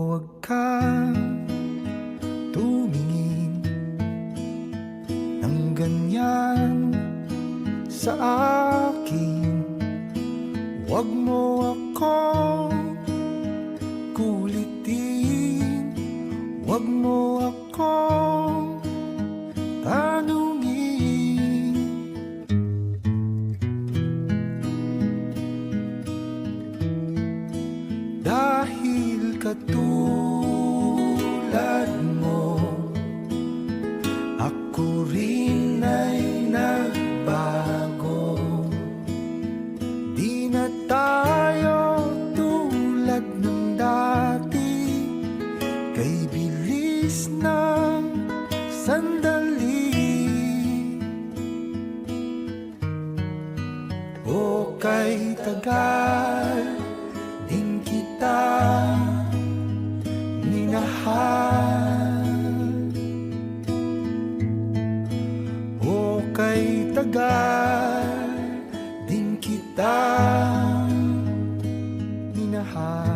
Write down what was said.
Huwag kang tumingin ng ganyan sa akin. Huwag mo akong kulitin, huwag mo akong tanungin. Dahil katulad mo, ako rin ay nagbago. Di na tayo tulad ng dati, kay bilis ng sandali. O kay tagal din kita minahal, o kay tagal din kita minahal.